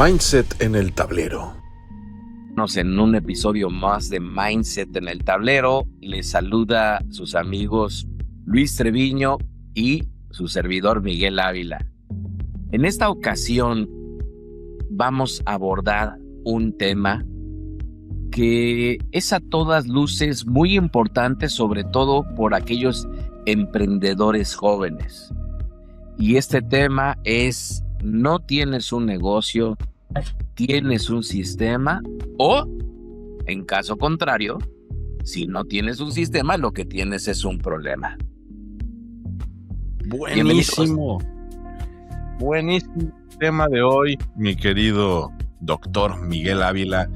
Mindset en el tablero. En un episodio más de Mindset en el tablero, les saluda sus amigos Luis Treviño y su servidor Miguel Ávila. En esta ocasión vamos a abordar un tema que es a todas luces muy importante, sobre todo por aquellos emprendedores jóvenes. Y este tema es: no tienes un negocio, tienes un sistema, o en caso contrario, si no tienes un sistema, lo que tienes es un problema. Buenísimo tema de hoy, mi querido doctor Miguel Ávila.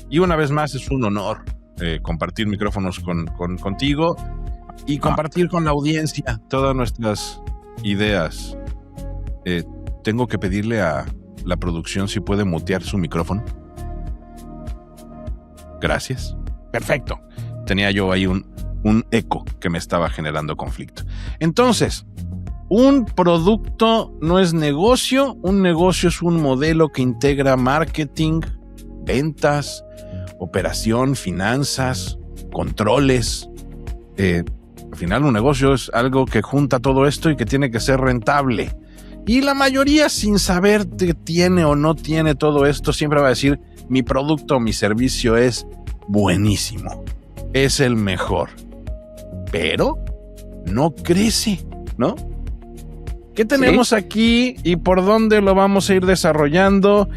Y una vez más es un honor compartir micrófonos contigo y compartir con la audiencia todas nuestras ideas. Tengo que pedirle a la producción si puede mutear su micrófono. Gracias. Perfecto. Tenía yo ahí un eco que me estaba generando conflicto. Entonces, un producto no es negocio. Un negocio es un modelo que integra marketing, ventas, operación, finanzas, controles. Al final, un negocio es algo que junta todo esto y que tiene que ser rentable. Y la mayoría, sin saber que tiene o no tiene todo esto, siempre va a decir: mi producto o mi servicio es buenísimo, es el mejor. Pero no crece, ¿no? ¿Qué tenemos aquí y por dónde lo vamos a ir desarrollando?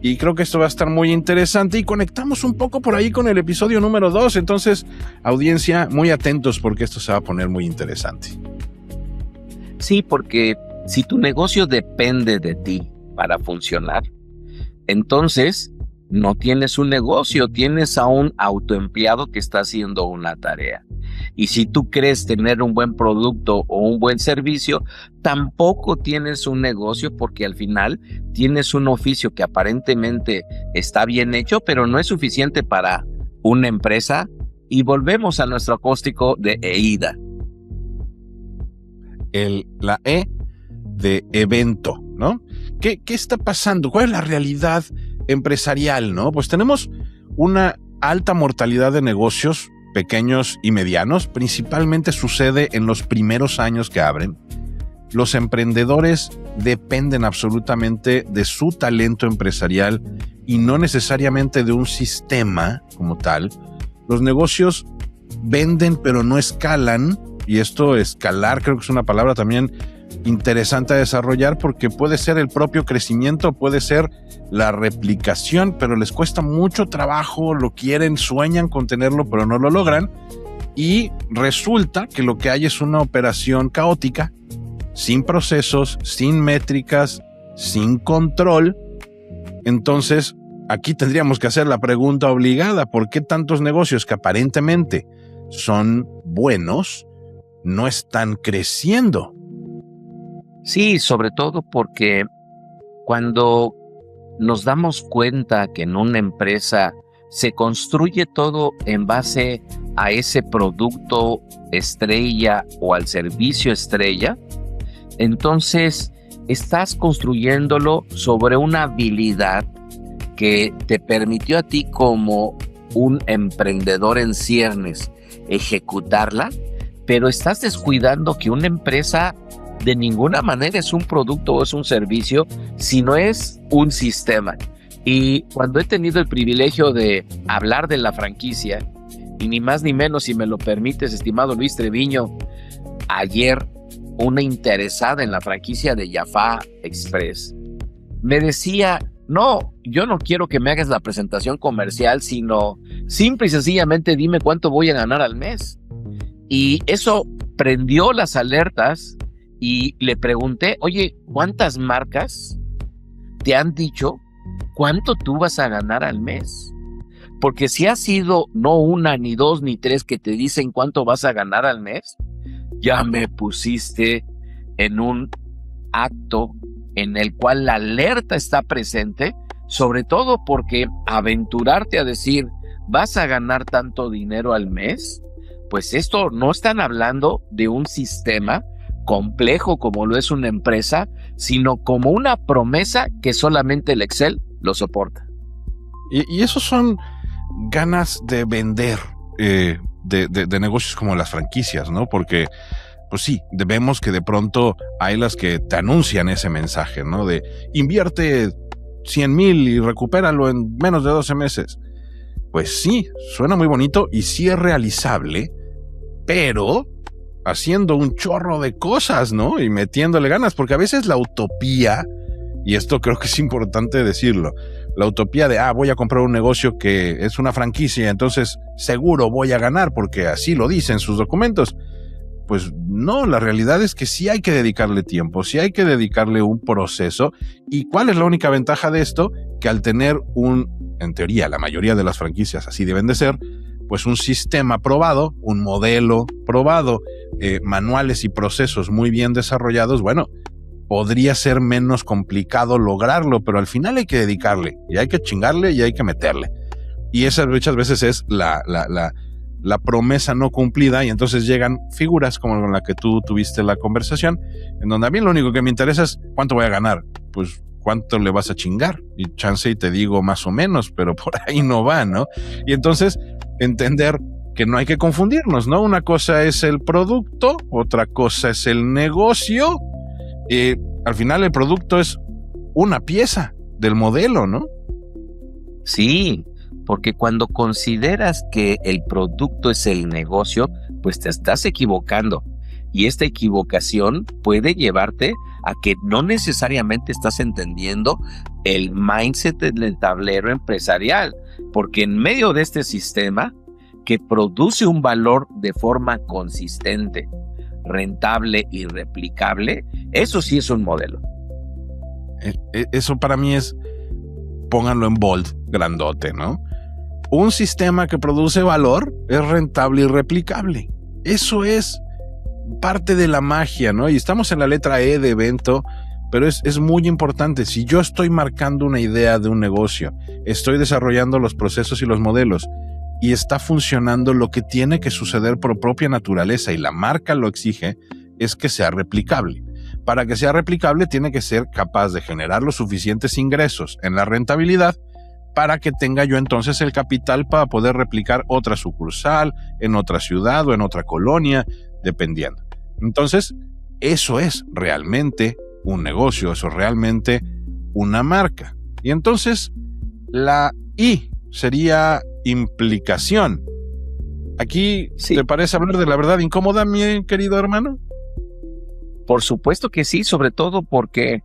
Y creo que esto va a estar muy interesante y conectamos un poco por ahí con el episodio número 2. Entonces, audiencia, muy atentos porque esto se va a poner muy interesante. Sí, porque si tu negocio depende de ti para funcionar, entonces no tienes un negocio, tienes a un autoempleado que está haciendo una tarea. Y si tú crees tener un buen producto o un buen servicio, tampoco tienes un negocio, porque al final tienes un oficio que aparentemente está bien hecho, pero no es suficiente para una empresa. Y volvemos a nuestro acróstico de EIDA. La E de evento, ¿no? ¿Qué está pasando? ¿Cuál es la realidad empresarial, no? Pues tenemos una alta mortalidad de negocios pequeños y medianos. Principalmente sucede en los primeros años que abren. Los emprendedores dependen absolutamente de su talento empresarial y no necesariamente de un sistema como tal. Los negocios venden pero no escalan, y esto, escalar, creo que es una palabra también interesante a desarrollar, porque puede ser el propio crecimiento, puede ser la replicación, pero les cuesta mucho trabajo, lo quieren, sueñan con tenerlo, pero no lo logran, y resulta que lo que hay es una operación caótica, sin procesos, sin métricas, sin control. Entonces, aquí tendríamos que hacer la pregunta obligada: ¿por qué tantos negocios que aparentemente son buenos no están creciendo? Sí, sobre todo porque cuando nos damos cuenta que en una empresa se construye todo en base a ese producto estrella o al servicio estrella, entonces estás construyéndolo sobre una habilidad que te permitió a ti, como un emprendedor en ciernes, ejecutarla, pero estás descuidando que una empresa de ninguna manera es un producto o es un servicio, sino es un sistema. Y cuando he tenido el privilegio de hablar de la franquicia, y ni más ni menos, si me lo permites, estimado Luis Treviño, ayer una interesada en la franquicia de Jaffa Express me decía: no, yo no quiero que me hagas la presentación comercial, sino simple y sencillamente dime cuánto voy a ganar al mes. Y eso prendió las alertas. Y le pregunté: oye, ¿cuántas marcas te han dicho cuánto tú vas a ganar al mes? Porque si ha sido no una, ni dos, ni tres que te dicen cuánto vas a ganar al mes, ya me pusiste en un acto en el cual la alerta está presente, sobre todo porque aventurarte a decir vas a ganar tanto dinero al mes, pues esto no están hablando de un sistema complejo como lo es una empresa, sino como una promesa que solamente el Excel lo soporta. Y esos son ganas de vender de negocios como las franquicias, ¿no? Porque, pues sí, vemos que de pronto hay las que te anuncian ese mensaje, ¿no? De invierte 100,000 y recupéralo en menos de 12 meses. Pues sí, suena muy bonito y sí es realizable, pero haciendo un chorro de cosas, ¿no? Y metiéndole ganas, porque a veces la utopía, y esto creo que es importante decirlo, la utopía de, voy a comprar un negocio que es una franquicia, entonces seguro voy a ganar porque así lo dicen sus documentos. Pues no, la realidad es que sí hay que dedicarle tiempo, sí hay que dedicarle un proceso. ¿Y cuál es la única ventaja de esto? Que al tener en teoría, la mayoría de las franquicias así deben de ser, pues un sistema probado, un modelo probado, manuales y procesos muy bien desarrollados, bueno, podría ser menos complicado lograrlo, pero al final hay que dedicarle, y hay que chingarle y hay que meterle. Y esa muchas veces es la promesa no cumplida, y entonces llegan figuras como con la que tú tuviste la conversación, en donde a mí lo único que me interesa es cuánto voy a ganar, pues cuánto le vas a chingar, y chance y te digo más o menos, pero por ahí no va, ¿no? Y entonces entender que no hay que confundirnos, ¿no? Una cosa es el producto, otra cosa es el negocio. Al final el producto es una pieza del modelo, ¿no? Sí, porque cuando consideras que el producto es el negocio, pues te estás equivocando. Y esta equivocación puede llevarte a que no necesariamente estás entendiendo el mindset del tablero empresarial, porque en medio de este sistema que produce un valor de forma consistente, rentable y replicable, eso sí es un modelo. Eso para mí es, pónganlo en bold, grandote, ¿no? Un sistema que produce valor es rentable y replicable. Eso es parte de la magia, ¿no? Y estamos en la letra E de evento, pero es muy importante. Si yo estoy marcando una idea de un negocio, estoy desarrollando los procesos y los modelos, y está funcionando, lo que tiene que suceder por propia naturaleza, y la marca lo exige, es que sea replicable. Para que sea replicable, tiene que ser capaz de generar los suficientes ingresos en la rentabilidad para que tenga yo entonces el capital para poder replicar otra sucursal en otra ciudad o en otra colonia, dependiendo. Entonces, eso es realmente un negocio, eso es realmente una marca. Y entonces, la I sería implicación. Aquí, sí. ¿Te parece hablar de la verdad incómoda, mi querido hermano? Por supuesto que sí, sobre todo porque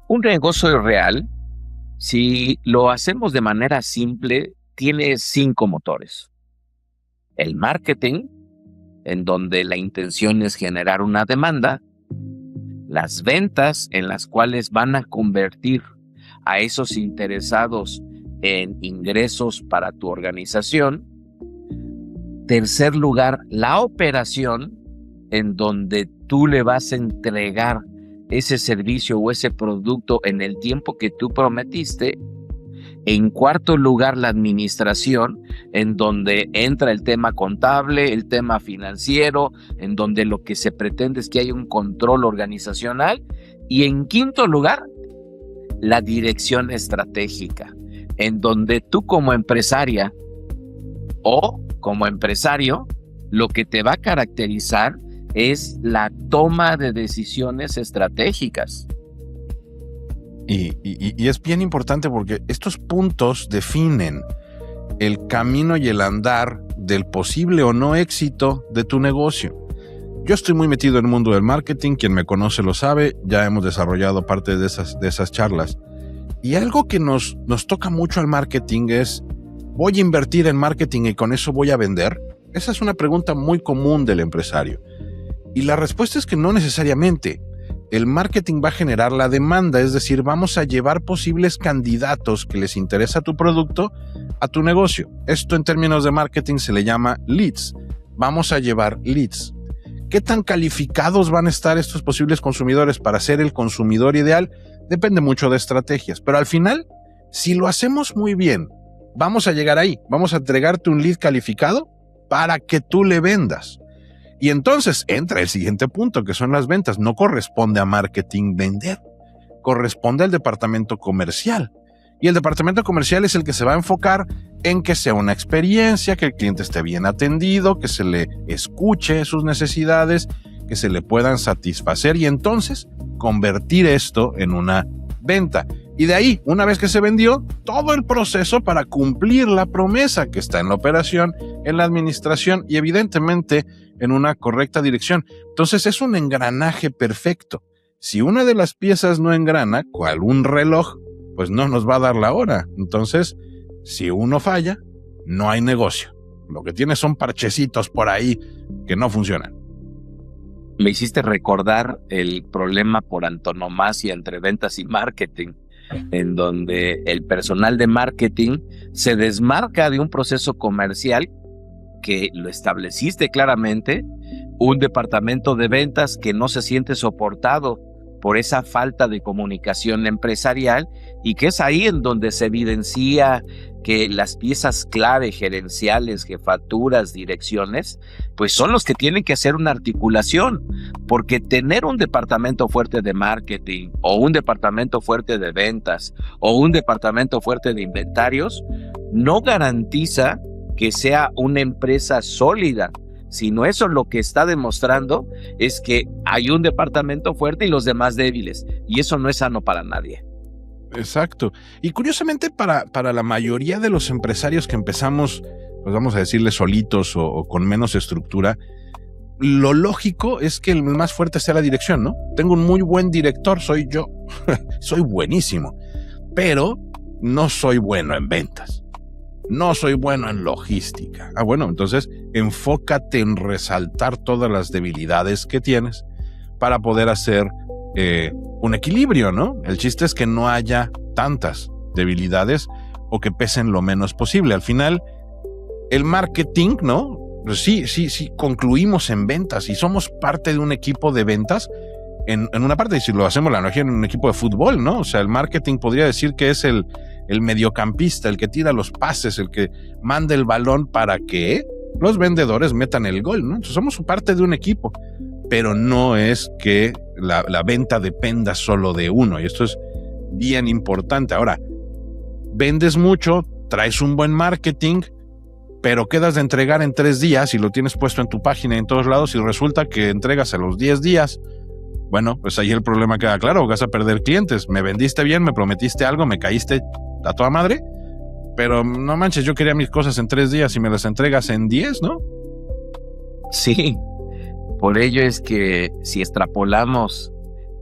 un negocio real, si lo hacemos de manera simple, tiene 5 motores. El marketing, en donde la intención es generar una demanda. Las ventas, en las cuales van a convertir a esos interesados en ingresos para tu organización. Tercer lugar, la operación, en donde tú le vas a entregar ese servicio o ese producto en el tiempo que tú prometiste. En cuarto lugar, la administración, en donde entra el tema contable, el tema financiero, en donde lo que se pretende es que haya un control organizacional. Y en quinto lugar, la dirección estratégica, en donde tú como empresaria o como empresario, lo que te va a caracterizar es la toma de decisiones estratégicas. Y es bien importante porque estos puntos definen el camino y el andar del posible o no éxito de tu negocio. Yo estoy muy metido en el mundo del marketing, quien me conoce lo sabe, ya hemos desarrollado parte de esas charlas. Y algo que nos toca mucho al marketing es, ¿voy a invertir en marketing y con eso voy a vender? Esa es una pregunta muy común del empresario. Y la respuesta es que no necesariamente. El marketing va a generar la demanda, es decir, vamos a llevar posibles candidatos que les interesa tu producto a tu negocio. Esto en términos de marketing se le llama leads. Vamos a llevar leads. ¿Qué tan calificados van a estar estos posibles consumidores para ser el consumidor ideal? Depende mucho de estrategias, pero al final, si lo hacemos muy bien, vamos a llegar ahí. Vamos a entregarte un lead calificado para que tú le vendas. Y entonces entra el siguiente punto, que son las ventas. No corresponde a marketing vender, corresponde al departamento comercial. Y el departamento comercial es el que se va a enfocar en que sea una experiencia, que el cliente esté bien atendido, que se le escuche sus necesidades, que se le puedan satisfacer y entonces convertir esto en una venta. Y de ahí, una vez que se vendió, todo el proceso para cumplir la promesa que está en la operación, en la administración y evidentemente en una correcta dirección. Entonces es un engranaje perfecto. Si una de las piezas no engrana, cual un reloj, pues no nos va a dar la hora. Entonces, si uno falla, no hay negocio. Lo que tiene son parchecitos por ahí que no funcionan. Me hiciste recordar el problema por antonomasia entre ventas y marketing, en donde el personal de marketing se desmarca de un proceso comercial que lo estableciste claramente, un departamento de ventas que no se siente soportado por esa falta de comunicación empresarial y que es ahí en donde se evidencia que las piezas clave gerenciales, jefaturas, direcciones, pues son los que tienen que hacer una articulación, porque tener un departamento fuerte de marketing o un departamento fuerte de ventas o un departamento fuerte de inventarios no garantiza que sea una empresa sólida, sino eso lo que está demostrando es que hay un departamento fuerte y los demás débiles, y eso no es sano para nadie. Exacto. Y curiosamente para la mayoría de los empresarios que empezamos, pues vamos a decirle solitos o con menos estructura, lo lógico es que el más fuerte sea la dirección, ¿no? Tengo un muy buen director, soy yo. Soy buenísimo, pero no soy bueno en ventas. No soy bueno en logística. Bueno, entonces enfócate en resaltar todas las debilidades que tienes para poder hacer un equilibrio, ¿no? El chiste es que no haya tantas debilidades o que pesen lo menos posible. Al final, el marketing, ¿no? Pues sí, concluimos en ventas y somos parte de un equipo de ventas en una parte, y si lo hacemos la analogía en un equipo de fútbol, ¿no? O sea, el marketing podría decir que es el mediocampista, el que tira los pases, el que manda el balón para que los vendedores metan el gol, ¿no? Entonces somos parte de un equipo, pero no es que la venta dependa solo de uno, y esto es bien importante. Ahora, vendes mucho, traes un buen marketing, pero quedas de entregar en 3 días y lo tienes puesto en tu página y en todos lados y resulta que entregas a los 10 días. Bueno, pues ahí el problema queda claro, vas a perder clientes. Me vendiste bien, me prometiste algo, me caíste a toda madre, pero no manches, yo quería mis cosas en 3 días y me las entregas en 10, ¿no? Sí, por ello es que si extrapolamos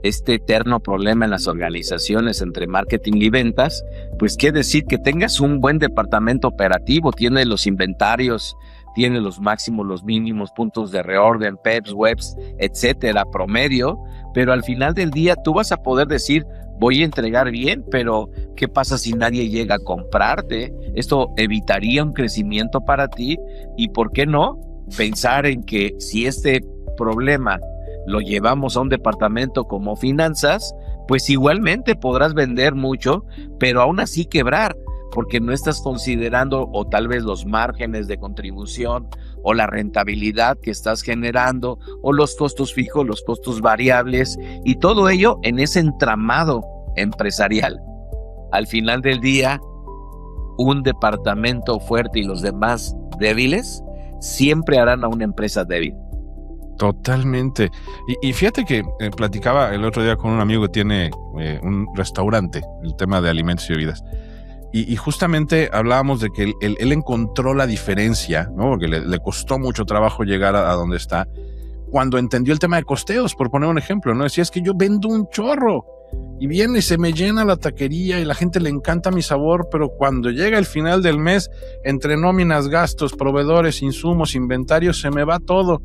este eterno problema en las organizaciones entre marketing y ventas, pues quiere decir que tengas un buen departamento operativo, tiene los inventarios, tiene los máximos, los mínimos, puntos de reorden, PEPs, webs, etcétera, promedio, pero al final del día tú vas a poder decir, voy a entregar bien, pero ¿qué pasa si nadie llega a comprarte? Esto evitaría un crecimiento para ti y, ¿por qué no? Pensar en que si este problema lo llevamos a un departamento como finanzas, pues igualmente podrás vender mucho, pero aún así quebrar, porque no estás considerando o tal vez los márgenes de contribución o la rentabilidad que estás generando o los costos fijos, los costos variables y todo ello en ese entramado empresarial. Al final del día, un departamento fuerte y los demás débiles siempre harán a una empresa débil. Totalmente. Y fíjate que platicaba el otro día con un amigo que tiene un restaurante, el tema de alimentos y bebidas. Y justamente hablábamos de que él encontró la diferencia, ¿no? Porque le costó mucho trabajo llegar a donde está, cuando entendió el tema de costeos, por poner un ejemplo, ¿no? Decía, es que yo vendo un chorro y viene y se me llena la taquería y la gente le encanta mi sabor, pero cuando llega el final del mes, entre nóminas, gastos, proveedores, insumos, inventarios, se me va todo.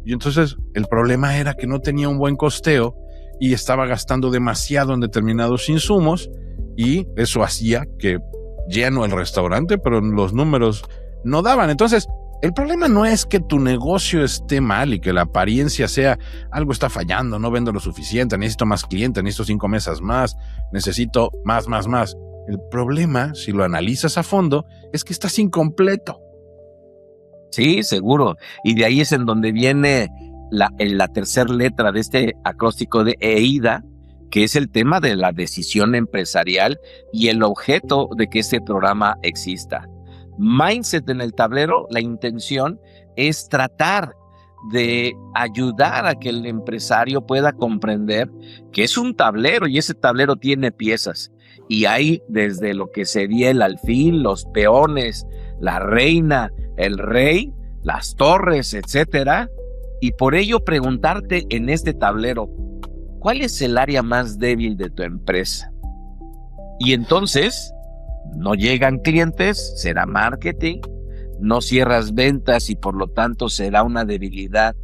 Y entonces el problema era que no tenía un buen costeo y estaba gastando demasiado en determinados insumos y eso hacía que lleno el restaurante, pero los números no daban. Entonces, el problema no es que tu negocio esté mal y que la apariencia sea algo está fallando, no vendo lo suficiente, necesito más clientes, necesito 5 mesas más, necesito más. El problema, si lo analizas a fondo, es que estás incompleto. Sí, seguro. Y de ahí es en donde viene la tercera letra de este acróstico de EIDA, que es el tema de la decisión empresarial y el objeto de que este programa exista. Mindset en el tablero, la intención es tratar de ayudar a que el empresario pueda comprender que es un tablero y ese tablero tiene piezas y hay desde lo que sería el alfil, los peones, la reina, el rey, las torres, etcétera, y por ello preguntarte en este tablero, ¿cuál es el área más débil de tu empresa? Y entonces, no llegan clientes, será marketing, no cierras ventas y por lo tanto será una debilidad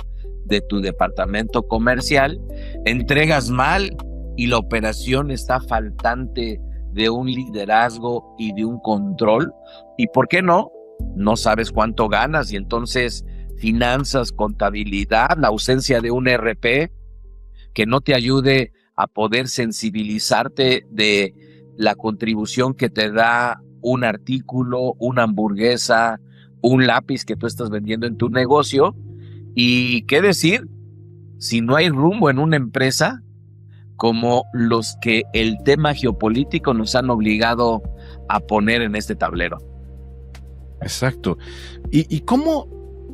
de tu departamento comercial, entregas mal y la operación está faltante de un liderazgo y de un control, y ¿por qué no? No sabes cuánto ganas y entonces finanzas, contabilidad, la ausencia de un ERP que no te ayude a poder sensibilizarte de la contribución que te da un artículo, una hamburguesa, un lápiz que tú estás vendiendo en tu negocio. Y qué decir, si no hay rumbo en una empresa, como los que el tema geopolítico nos han obligado a poner en este tablero. Exacto. Y cómo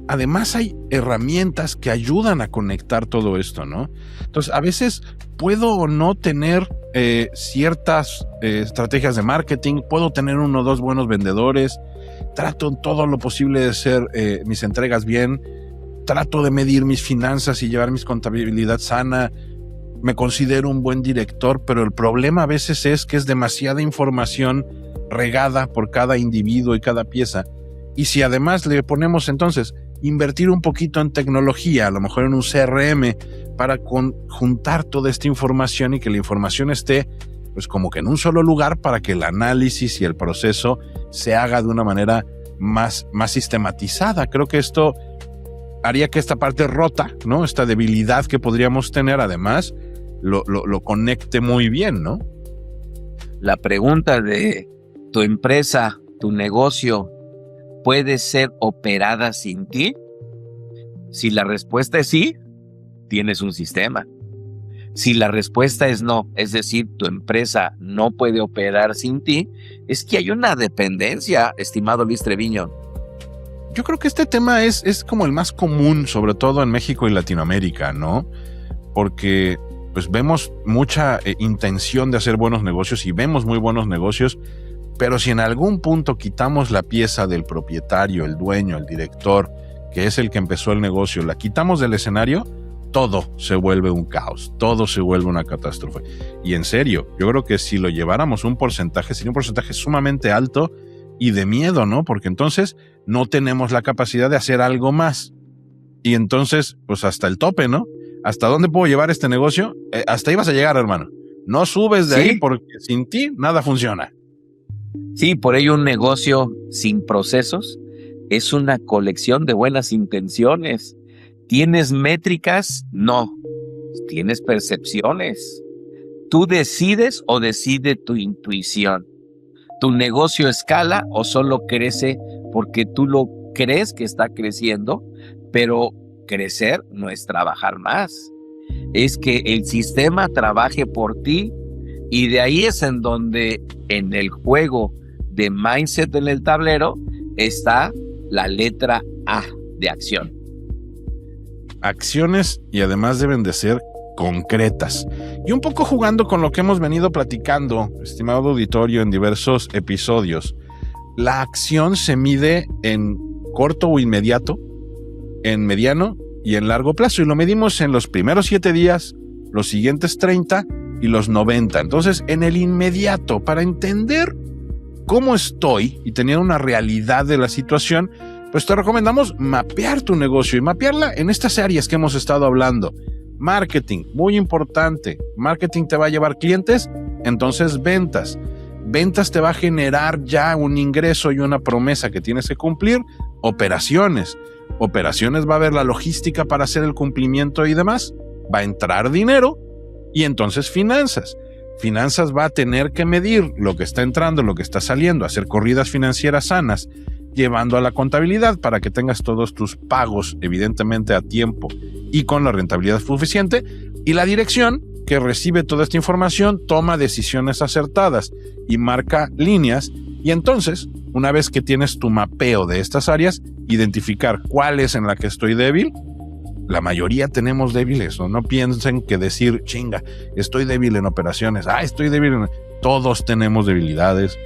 además hay herramientas que ayudan a conectar todo esto, ¿no? Entonces, a veces puedo o no tener ciertas estrategias de marketing, puedo tener 1 o 2 buenos vendedores, trato todo lo posible de hacer mis entregas bien, trato de medir mis finanzas y llevar mis contabilidad sana, me considero un buen director, pero el problema a veces es que es demasiada información regada por cada individuo y cada pieza. Y si además le ponemos entonces invertir un poquito en tecnología, a lo mejor en un CRM, para juntar toda esta información y que la información esté pues como que en un solo lugar para que el análisis y el proceso se haga de una manera más sistematizada. Creo que esto haría que esta parte rota, ¿no? Esta debilidad que podríamos tener, además, lo conecte muy bien, ¿no? La pregunta de tu empresa, tu negocio, ¿puede ser operada sin ti? Si la respuesta es sí, tienes un sistema. Si la respuesta es no, es decir, tu empresa no puede operar sin ti, es que hay una dependencia, estimado Luis Treviño. Yo creo que este tema es como el más común, sobre todo en México y Latinoamérica, ¿no? Porque pues vemos mucha intención de hacer buenos negocios y vemos muy buenos negocios, pero si en algún punto quitamos la pieza del propietario, el dueño, el director, que es el que empezó el negocio, la quitamos del escenario, todo se vuelve un caos, todo se vuelve una catástrofe. Y en serio, yo creo que si lo lleváramos un porcentaje, sería un porcentaje sumamente alto y de miedo, ¿no? Porque entonces no tenemos la capacidad de hacer algo más. Y entonces, pues hasta el tope, ¿no? ¿Hasta dónde puedo llevar este negocio? Hasta ahí vas a llegar, hermano. No subes de ahí porque sin ti nada funciona. Sí, por ello un negocio sin procesos es una colección de buenas intenciones. ¿Tienes métricas? No. ¿Tienes percepciones? ¿Tú decides o decide tu intuición? ¿Tu negocio escala o solo crece porque tú lo crees que está creciendo? Pero crecer no es trabajar más. Es que el sistema trabaje por ti y de ahí es en donde en el juego de mindset en el tablero está la letra A de acción. Acciones y además deben de ser concretas. Y un poco jugando con lo que hemos venido platicando, estimado auditorio, en diversos episodios, la acción se mide en corto o inmediato, en mediano y en largo plazo. Y lo medimos en los primeros 7 días, los siguientes 30 y los 90. Entonces, en el inmediato, para entender cómo estoy y tener una realidad de la situación, pues te recomendamos mapear tu negocio y mapearla en estas áreas que hemos estado hablando. Marketing, muy importante. Marketing te va a llevar clientes, entonces ventas. Ventas te va a generar ya un ingreso y una promesa que tienes que cumplir. Operaciones. Operaciones va a haber la logística para hacer el cumplimiento y demás. Va a entrar dinero y entonces finanzas. Finanzas va a tener que medir lo que está entrando, lo que está saliendo, hacer corridas financieras sanas, llevando a la contabilidad para que tengas todos tus pagos evidentemente a tiempo y con la rentabilidad suficiente. Y la dirección, que recibe toda esta información, toma decisiones acertadas y marca líneas. Y entonces, una vez que tienes tu mapeo de estas áreas, identificar cuál es en la que estoy débil. La mayoría tenemos débiles, ¿no? No piensen que decir, chinga, estoy débil en operaciones, estoy débil en... Todos tenemos debilidades.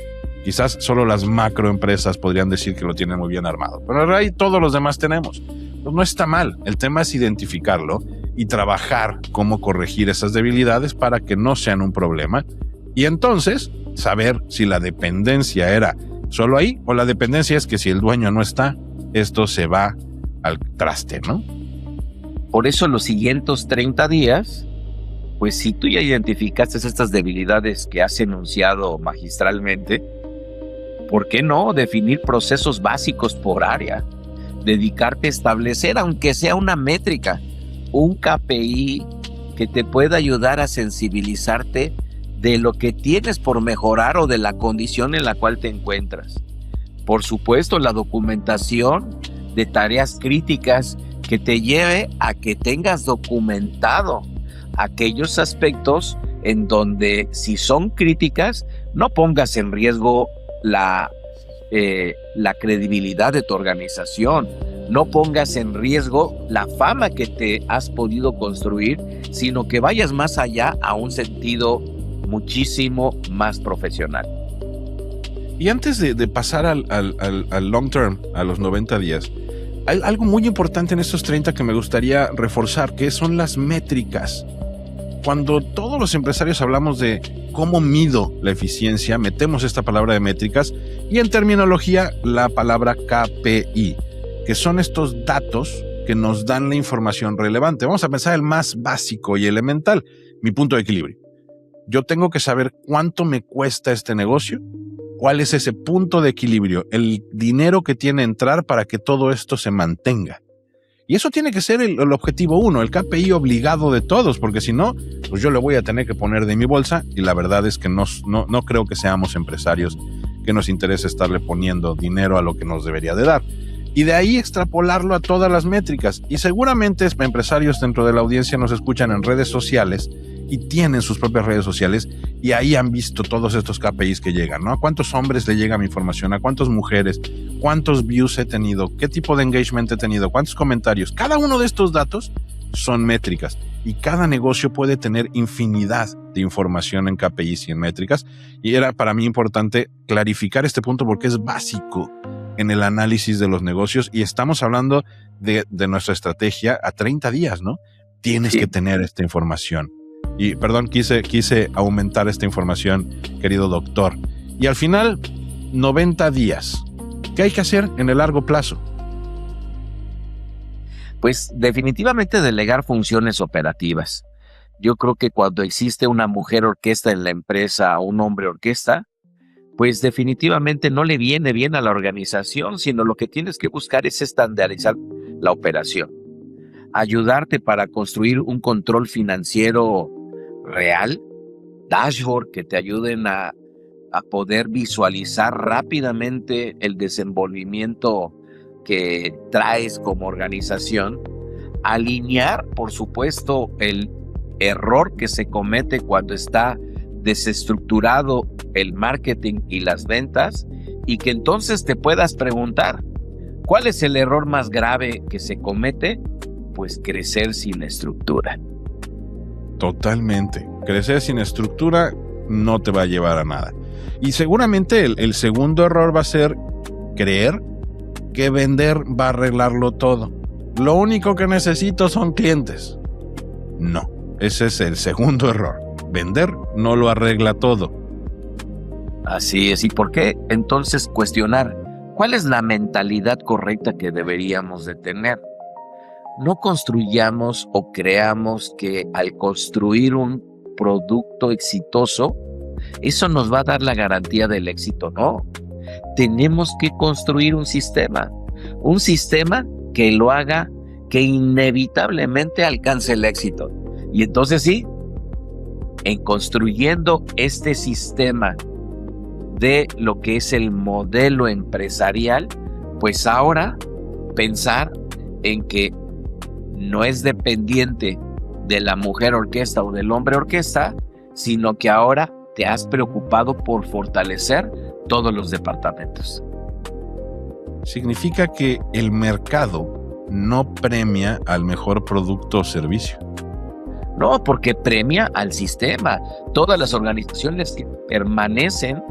Quizás solo las macroempresas podrían decir que lo tienen muy bien armado, pero ahí todos los demás tenemos. Pues no está mal, el tema es identificarlo y trabajar cómo corregir esas debilidades para que no sean un problema. Y entonces, saber si la dependencia era solo ahí o la dependencia es que si el dueño no está, esto se va al traste, ¿no? Por eso los siguientes 30 días, pues si tú ya identificaste estas debilidades que has enunciado magistralmente, ¿por qué no definir procesos básicos por área? Dedicarte a establecer, aunque sea una métrica, un KPI que te pueda ayudar a sensibilizarte de lo que tienes por mejorar o de la condición en la cual te encuentras. Por supuesto, la documentación de tareas críticas que te lleve a que tengas documentado aquellos aspectos en donde, si son críticas, no pongas en riesgo la credibilidad de tu organización, no pongas en riesgo la fama que te has podido construir, sino que vayas más allá a un sentido muchísimo más profesional. Y antes de pasar al long term, a los 90 días, hay algo muy importante en estos 30 que me gustaría reforzar, que son las métricas. Cuando todos los empresarios hablamos de cómo mido la eficiencia, metemos esta palabra de métricas y en terminología la palabra KPI, que son estos datos que nos dan la información relevante. Vamos a pensar el más básico y elemental, mi punto de equilibrio. Yo tengo que saber cuánto me cuesta este negocio, cuál es ese punto de equilibrio, el dinero que tiene que entrar para que todo esto se mantenga. Y eso tiene que ser el objetivo 1, el KPI obligado de todos, porque si no, pues yo le voy a tener que poner de mi bolsa y la verdad es que no creo que seamos empresarios que nos interese estarle poniendo dinero a lo que nos debería de dar. Y de ahí extrapolarlo a todas las métricas. Y seguramente empresarios dentro de la audiencia nos escuchan en redes sociales y tienen sus propias redes sociales y ahí han visto todos estos KPIs que llegan, ¿no? ¿A cuántos hombres le llega mi información? ¿A cuántas mujeres? ¿Cuántos views he tenido? ¿Qué tipo de engagement he tenido? ¿Cuántos comentarios? Cada uno de estos datos son métricas y cada negocio puede tener infinidad de información en KPIs y en métricas, y era para mí importante clarificar este punto porque es básico en el análisis de los negocios y estamos hablando de nuestra estrategia a 30 días, ¿no? Tienes que tener esta información. Y perdón, quise aumentar esta información, querido doctor. Y al final, 90 días. ¿Qué hay que hacer en el largo plazo? Pues definitivamente delegar funciones operativas. Yo creo que cuando existe una mujer orquesta en la empresa o un hombre orquesta, pues definitivamente no le viene bien a la organización, sino lo que tienes que buscar es estandarizar la operación. Ayudarte para construir un control financiero real, dashboard que te ayuden a poder visualizar rápidamente el desenvolvimiento que traes como organización, alinear, por supuesto, el error que se comete cuando está desestructurado el marketing y las ventas, y que entonces te puedas preguntar, ¿cuál es el error más grave que se comete? Pues crecer sin estructura. Totalmente. Crecer sin estructura no te va a llevar a nada. Y seguramente el segundo error va a ser creer que vender va a arreglarlo todo. Lo único que necesito son clientes. No, ese es el segundo error. Vender no lo arregla todo. Así es. ¿Y por qué? Entonces cuestionar, ¿cuál es la mentalidad correcta que deberíamos de tener? No construyamos o creamos que al construir un producto exitoso, eso nos va a dar la garantía del éxito. No, tenemos que construir un sistema que lo haga, que inevitablemente alcance el éxito. Y entonces sí, en construyendo este sistema de lo que es el modelo empresarial, pues ahora pensar en que no es dependiente de la mujer orquesta o del hombre orquesta, sino que ahora te has preocupado por fortalecer todos los departamentos. Significa que el mercado no premia al mejor producto o servicio. No, porque premia al sistema. Todas las organizaciones que permanecen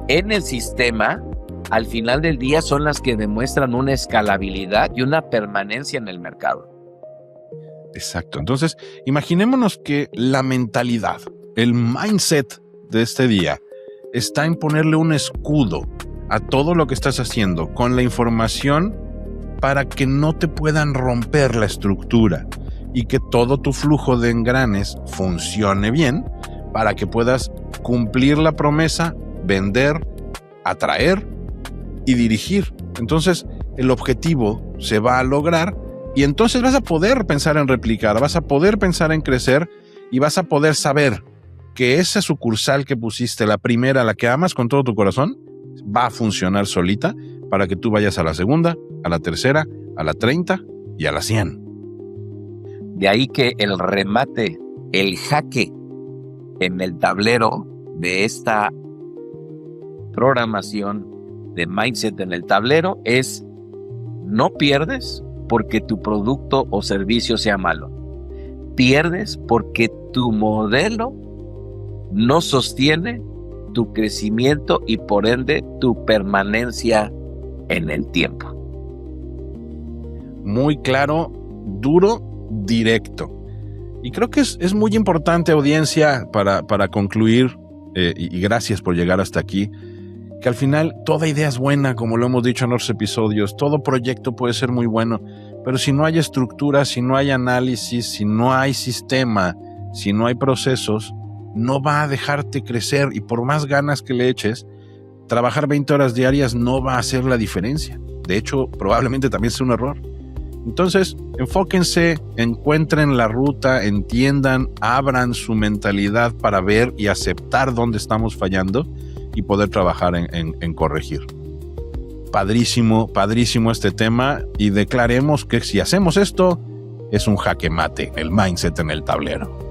en el sistema, al final del día son las que demuestran una escalabilidad y una permanencia en el mercado. Exacto. Entonces, imaginémonos que la mentalidad, el mindset de este día está en ponerle un escudo a todo lo que estás haciendo con la información para que no te puedan romper la estructura y que todo tu flujo de engranes funcione bien para que puedas cumplir la promesa, vender, atraer y dirigir. Entonces, el objetivo se va a lograr y entonces vas a poder pensar en replicar, vas a poder pensar en crecer y vas a poder saber que esa sucursal que pusiste, la primera, la que amas con todo tu corazón, va a funcionar solita para que tú vayas a la segunda, a la tercera, a la 30 y a la 100. De ahí que el remate, el jaque en el tablero de esta programación de Mindset en el tablero es: no pierdes porque tu producto o servicio sea malo. Pierdes porque tu modelo no sostiene tu crecimiento y por ende tu permanencia en el tiempo. Muy claro, duro, directo. Y creo que es muy importante, audiencia, para concluir, y gracias por llegar hasta aquí, que al final toda idea es buena, como lo hemos dicho en otros episodios, todo proyecto puede ser muy bueno, pero si no hay estructura, si no hay análisis, si no hay sistema, si no hay procesos, no va a dejarte crecer y por más ganas que le eches, trabajar 20 horas diarias no va a hacer la diferencia. De hecho, probablemente también sea un error. Entonces, enfóquense, encuentren la ruta, entiendan, abran su mentalidad para ver y aceptar dónde estamos fallando y poder trabajar en corregir. Padrísimo, padrísimo este tema y declaremos que si hacemos esto, es un jaque mate, el mindset en el tablero.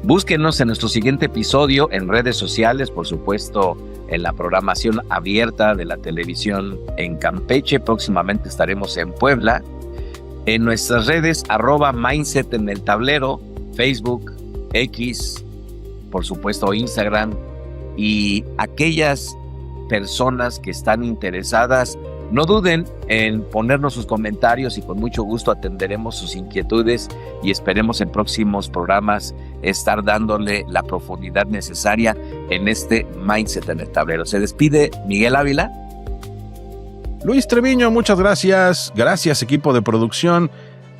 Búsquenos en nuestro siguiente episodio en redes sociales, por supuesto, en la programación abierta de la televisión en Campeche. Próximamente estaremos en Puebla. En nuestras redes, @Mindset en el tablero, Facebook, X, por supuesto Instagram. Y aquellas personas que están interesadas, no duden en ponernos sus comentarios y con mucho gusto atenderemos sus inquietudes y esperemos en próximos programas estar dándole la profundidad necesaria en este Mindset en el tablero. Se despide Miguel Ávila. Luis Treviño, muchas gracias. Gracias, equipo de producción.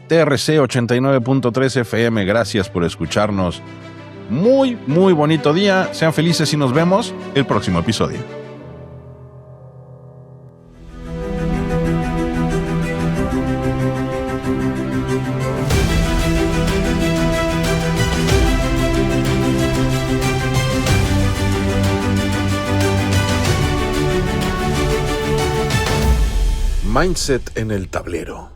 TRC 89.3 FM, gracias por escucharnos. Muy, muy bonito día. Sean felices y nos vemos el próximo episodio. Mindset en el tablero.